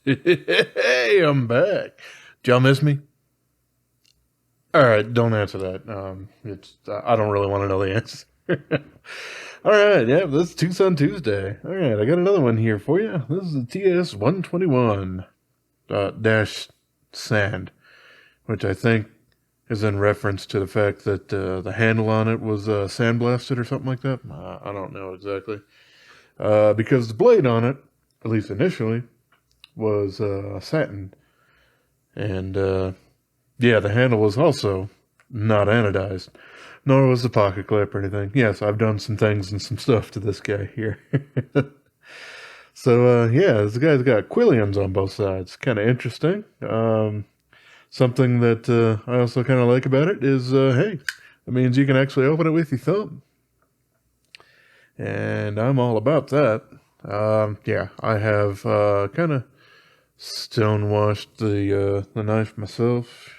Hey, I'm back. Did y'all miss me? All right, don't answer that. It's I don't really want to know the answer. All right, yeah, this is TwoSun Tuesday. All right, I got another one here for you. This is the TS121 dash Sand, which I think is in reference to the fact that the handle on it was sandblasted or something like that. I don't know exactly. Because the blade on it, at least initially, was satin, and yeah, the handle was also not anodized, nor was the pocket clip or anything. Yes, I've done some things and some stuff to this guy here. So, yeah, this guy's got quillions on both sides. Kind of interesting. Something that I also kind of like about it is, hey, that means you can actually open it with your thumb. And I'm all about that. Yeah, I have kind of stonewashed the knife myself.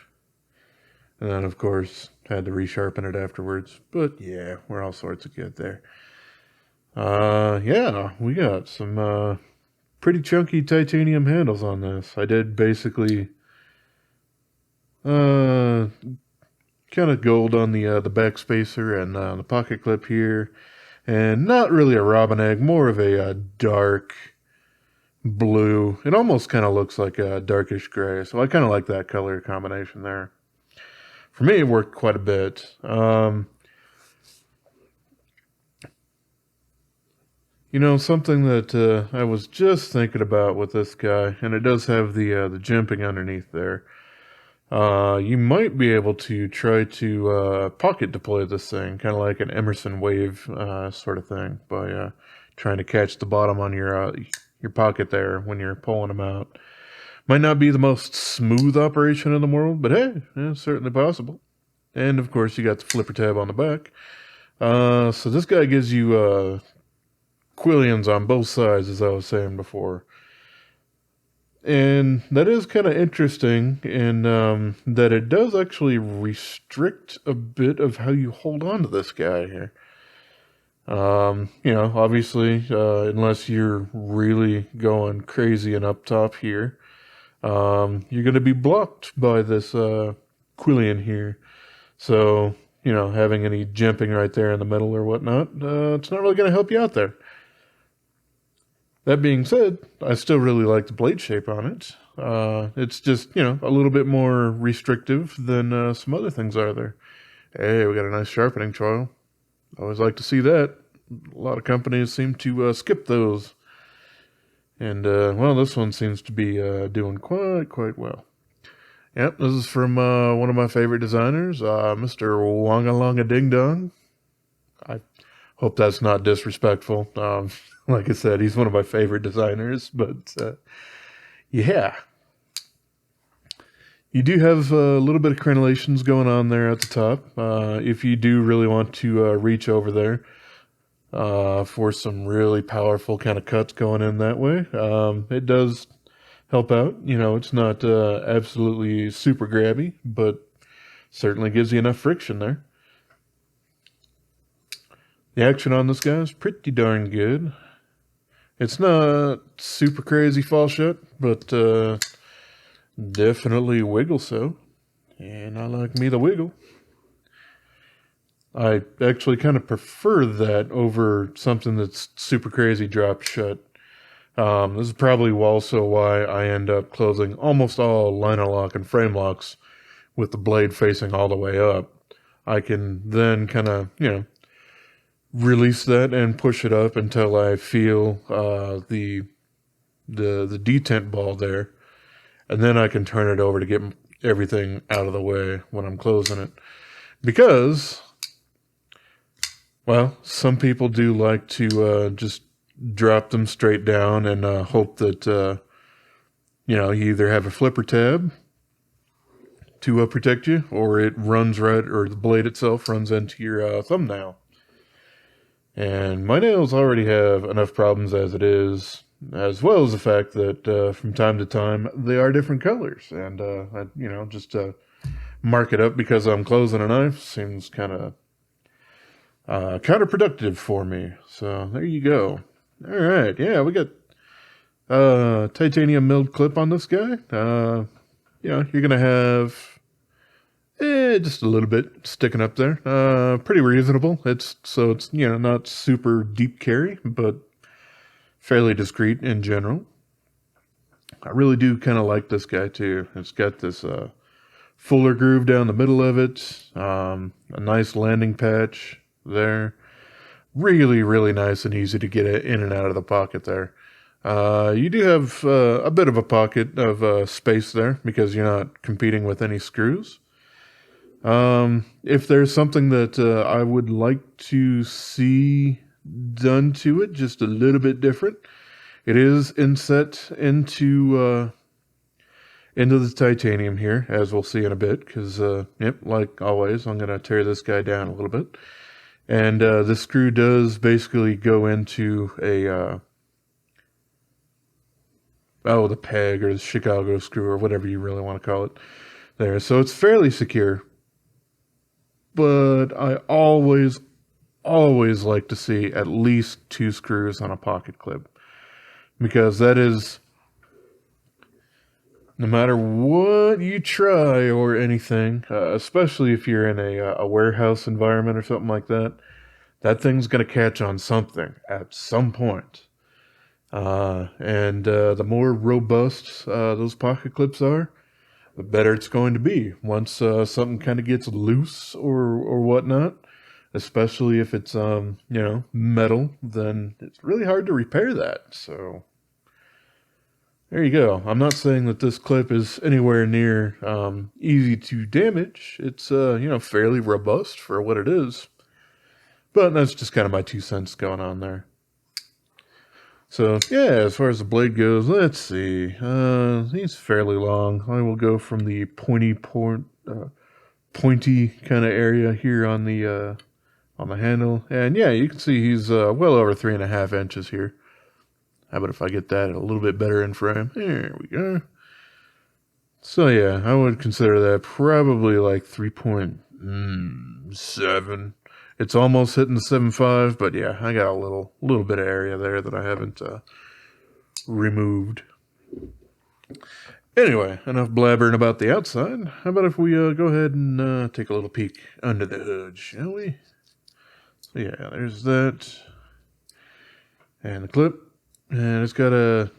And then, of course, had to resharpen it afterwards. But yeah, we're all sorts of good there. Yeah, we got some pretty chunky titanium handles on this. I did basically kind of gold on the back spacer and the pocket clip here. And not really a robin egg, more of a dark blue. It almost kind of looks like a darkish gray. So I kind of like that color combination there. For me, it worked quite a bit. You know, something that I was just thinking about with this guy, and it does have the jimping underneath there. You might be able to try to pocket deploy this thing, kind of like an Emerson wave sort of thing, by trying to catch the bottom on your pocket there when you're pulling them out. Might not be the most smooth operation in the world, but hey, it's certainly possible. And of course, you got the flipper tab on the back. So this guy gives you quillions on both sides, as I was saying before. And that is kind of interesting in that it does actually restrict a bit of how you hold on to this guy here. You know, obviously, unless you're really going crazy and up top here, you're going to be blocked by this quillion here. So, you know, having any jimping right there in the middle or whatnot, it's not really going to help you out there. That being said, I still really like the blade shape on it. It's just, you know, a little bit more restrictive than some other things are there. Hey, we got a nice sharpening choil. Always like to see that. A lot of companies seem to skip those. And, well, this one seems to be doing quite well. Yep, this is from one of my favorite designers, Mr. Wong Ding Dong. I hope that's not disrespectful. Like I said, he's one of my favorite designers, but yeah. You do have a little bit of crenellations going on there at the top. If you do really want to reach over there for some really powerful kind of cuts going in that way, it does help out. You know, it's not absolutely super grabby, but certainly gives you enough friction there. The action on this guy is pretty darn good. It's not super crazy fall shut, but definitely wiggle so. And I like me the wiggle. I actually kind of prefer that over something that's super crazy drop shut. This is probably also why I end up closing almost all liner lock and frame locks with the blade facing all the way up. I can then kind of, you know, release that and push it up until I feel the detent ball there, and then I can turn it over to get everything out of the way when I'm closing it. Because, well, some people do like to just drop them straight down and hope that you know, you either have a flipper tab to protect you, or it runs right, or the blade itself runs into your thumbnail. And my nails already have enough problems as it is, as well as the fact that from time to time they are different colors. And, you know, just mark it up because I'm closing a knife seems kind of counterproductive for me. So there you go. All right. Yeah, we got Titanium milled clip on this guy. You're gonna have just a little bit sticking up there. Pretty reasonable. It's not super deep carry, but fairly discreet in general. I really do kind of like this guy too. It's got this fuller groove down the middle of it. A nice landing patch there. Really, really nice and easy to get it in and out of the pocket there. You do have a bit of a pocket of space there because you're not competing with any screws. If there's something that I would like to see done to it, just a little bit different, it is inset into the titanium here, as we'll see in a bit, because, like always, I'm going to tear this guy down a little bit. And the screw does basically go into the peg or the Chicago screw or whatever you really want to call it there. So it's fairly secure. But I always like to see at least 2 screws on a pocket clip. Because that is, no matter what you try or anything, especially if you're in a warehouse environment or something like that, that thing's going to catch on something at some point. And the more robust those pocket clips are, the better it's going to be. Once something kind of gets loose or whatnot, especially if it's metal, then it's really hard to repair that. So there you go. I'm not saying that this clip is anywhere near easy to damage. It's fairly robust for what it is. But that's just kind of my 2 cents going on there. So, yeah, as far as the blade goes, let's see. He's fairly long. I will go from the pointy kind of area here on the handle. And yeah, you can see he's well over 3.5 inches here. How about if I get that a little bit better in frame? There we go. So yeah, I would consider that probably like 3.7. It's almost hitting the 7.5, but yeah, I got a little bit of area there that I haven't removed. Anyway, enough blabbering about the outside. How about if we go ahead and take a little peek under the hood, shall we? So yeah, there's that. And the clip. And it's got a,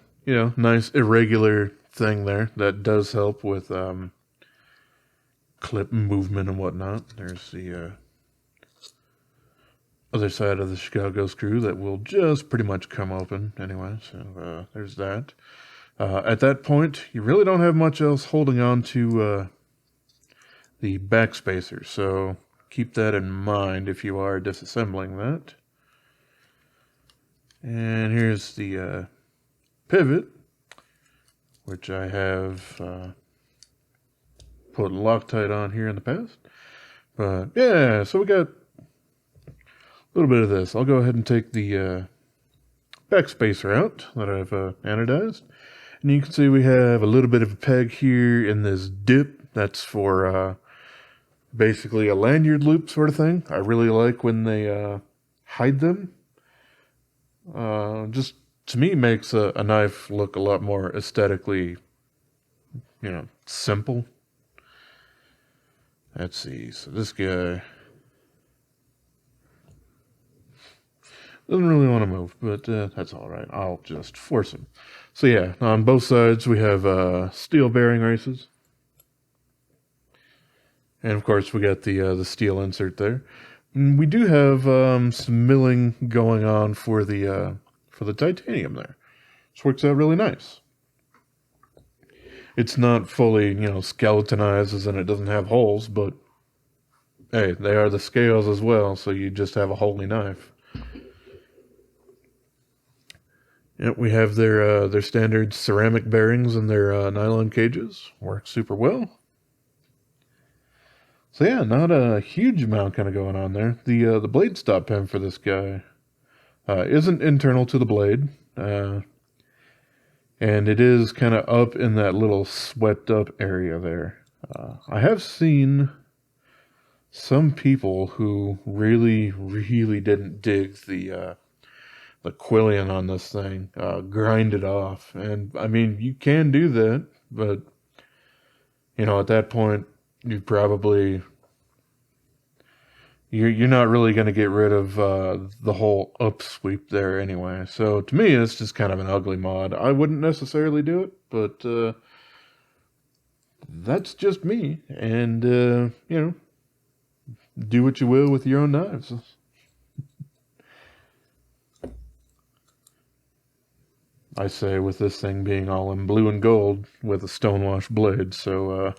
nice irregular thing there that does help with clip movement and whatnot. There's the other side of the Chicago screw that will just pretty much come open anyway. So there's that. At that point, you really don't have much else holding on to the back spacer. So keep that in mind if you are disassembling that. And here's the pivot, which I have put Loctite on here in the past. But yeah, so we got a little bit of this. I'll go ahead and take the back spacer out that I've anodized. And you can see we have a little bit of a peg here in this dip. That's for basically a lanyard loop sort of thing. I really like when they hide them. Just to me makes a knife look a lot more aesthetically, simple. Let's see. So this guy doesn't really want to move, but that's all right. I'll just force him. So yeah, on both sides we have steel bearing races, and of course we got the steel insert there. And we do have some milling going on for the titanium there. This works out really nice. It's not fully, skeletonized as in it doesn't have holes, but hey, they are the scales as well, so you just have a holy knife. Yep, we have their standard ceramic bearings and their nylon cages. Works super well. So yeah, not a huge amount kind of going on there. The blade stop pin for this guy isn't internal to the blade, and it is kind of up in that little swept up area there. I have seen some people who really, really didn't dig the the quillion on this thing, grind it off. And I mean, you can do that, but you know, at that point, you probably you're not really going to get rid of the whole upsweep there anyway. So to me, it's just kind of an ugly mod. I wouldn't necessarily do it, but that's just me. And you know, do what you will with your own knives. I say with this thing being all in blue and gold with a stonewashed blade, so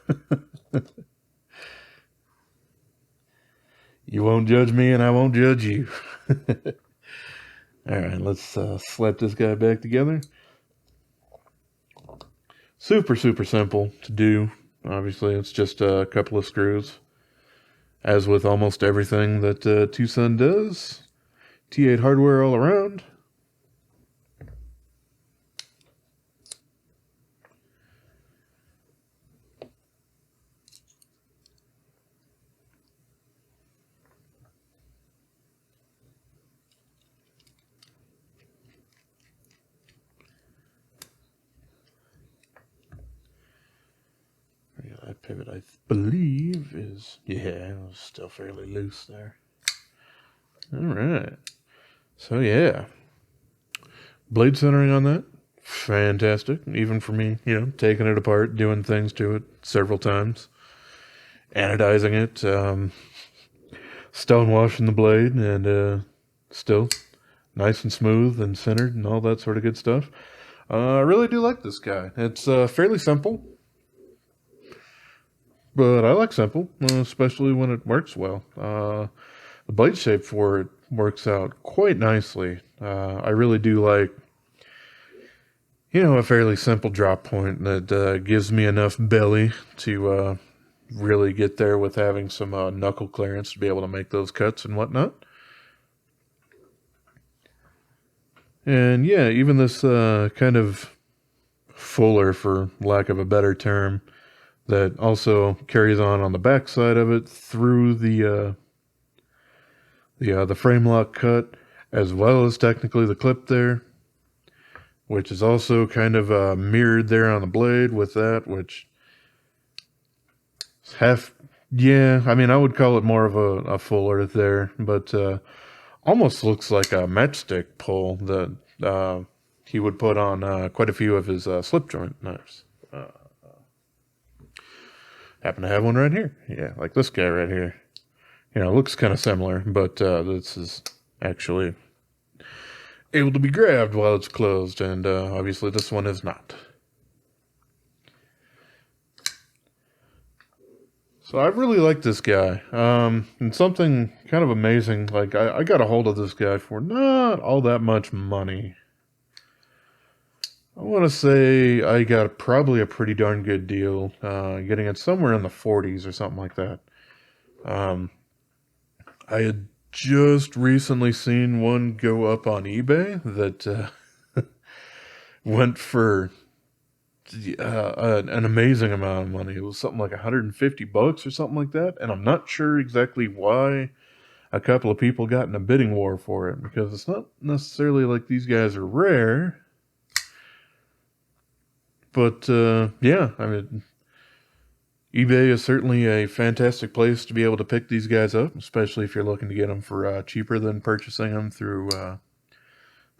you won't judge me and I won't judge you. Alright, let's slap this guy back together. Super simple to do. Obviously, it's just a couple of screws. As with almost everything that TwoSun does. T8 hardware all around. That pivot, I believe, is, yeah, it was still fairly loose there. Alright. So, yeah. Blade centering on that, fantastic. Even for me, you know, taking it apart, doing things to it several times. Anodizing it, stonewashing the blade, and still nice and smooth and centered and all that sort of good stuff. I really do like this guy. It's fairly simple. But I like simple, especially when it works well. The blade shape for it works out quite nicely. I really do like, you know, a fairly simple drop point that gives me enough belly to really get there with having some knuckle clearance to be able to make those cuts and whatnot. And yeah, even this kind of fuller, for lack of a better term, that also carries on the back side of it through the frame lock cut, as well as technically the clip there, which is also kind of mirrored there on the blade with that, which is half, yeah, I mean, I would call it more of a fuller there, but almost looks like a matchstick pull that he would put on quite a few of his slip joint knives. Happen to have one right here. Yeah, like this guy right here. You know, it looks kind of similar, but this is actually able to be grabbed while it's closed, and obviously this one is not. So I really like this guy. And something kind of amazing, like I got a hold of this guy for not all that much money. I want to say I got probably a pretty darn good deal, getting it somewhere in the 40s or something like that. I had just recently seen one go up on eBay that went for an amazing amount of money. It was something like $150 or something like that, and I'm not sure exactly why a couple of people got in a bidding war for it, because it's not necessarily like these guys are rare. But, yeah, I mean, eBay is certainly a fantastic place to be able to pick these guys up, especially if you're looking to get them for cheaper than purchasing them through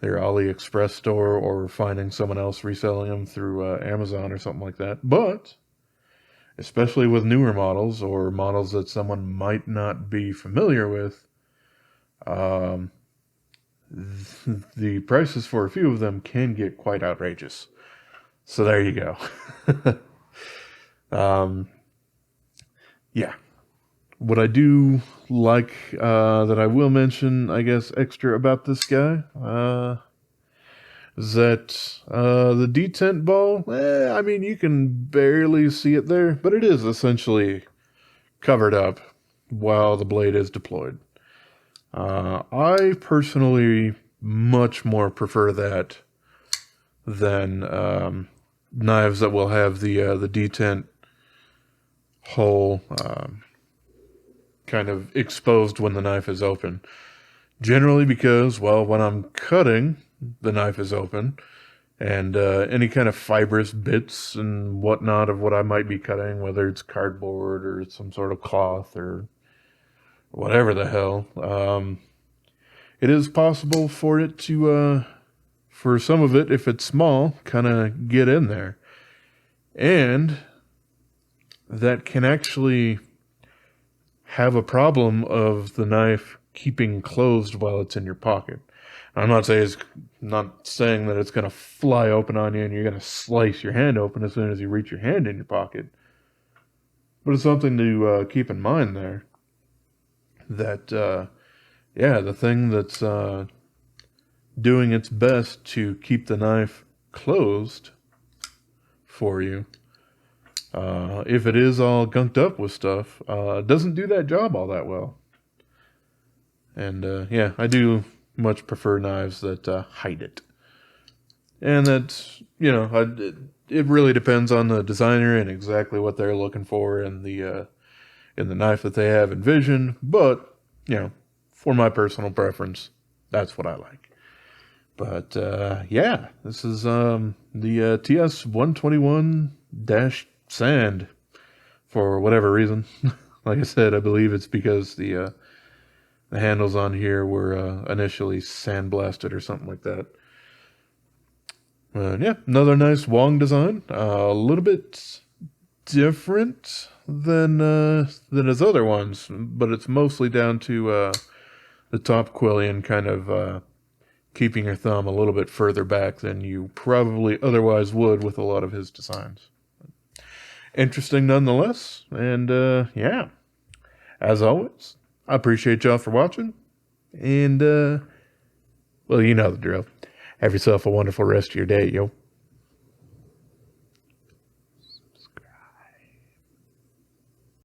their AliExpress store or finding someone else reselling them through Amazon or something like that. But, especially with newer models or models that someone might not be familiar with, the prices for a few of them can get quite outrageous. So there you go. Yeah. What I do like that I will mention, I guess, extra about this guy is that the detent ball, I mean, you can barely see it there, but it is essentially covered up while the blade is deployed. I personally much more prefer that than knives that will have the detent hole kind of exposed when the knife is open. Generally because, well, when I'm cutting, the knife is open, and any kind of fibrous bits and whatnot of what I might be cutting, whether it's cardboard or some sort of cloth or whatever the hell, it is possible for it to, for some of it, if it's small, kind of get in there. And that can actually have a problem of the knife keeping closed while it's in your pocket. I'm not saying that it's going to fly open on you and you're going to slice your hand open as soon as you reach your hand in your pocket. But it's something to keep in mind there. That, yeah, the thing that's doing its best to keep the knife closed for you, if it is all gunked up with stuff, doesn't do that job all that well. And yeah, I do much prefer knives that hide it. And that's, it really depends on the designer and exactly what they're looking for in the knife that they have envisioned. But, for my personal preference, that's what I like. But yeah, this is the TS121-Sand for whatever reason. Like I said, I believe it's because the handles on here were initially sandblasted or something like that. Yeah, another nice Wong design. A little bit different than his other ones, but it's mostly down to the top quillion kind of keeping your thumb a little bit further back than you probably otherwise would with a lot of his designs. Interesting nonetheless, and yeah, as always, I appreciate y'all for watching, and well, you know the drill. Have yourself a wonderful rest of your day, yo.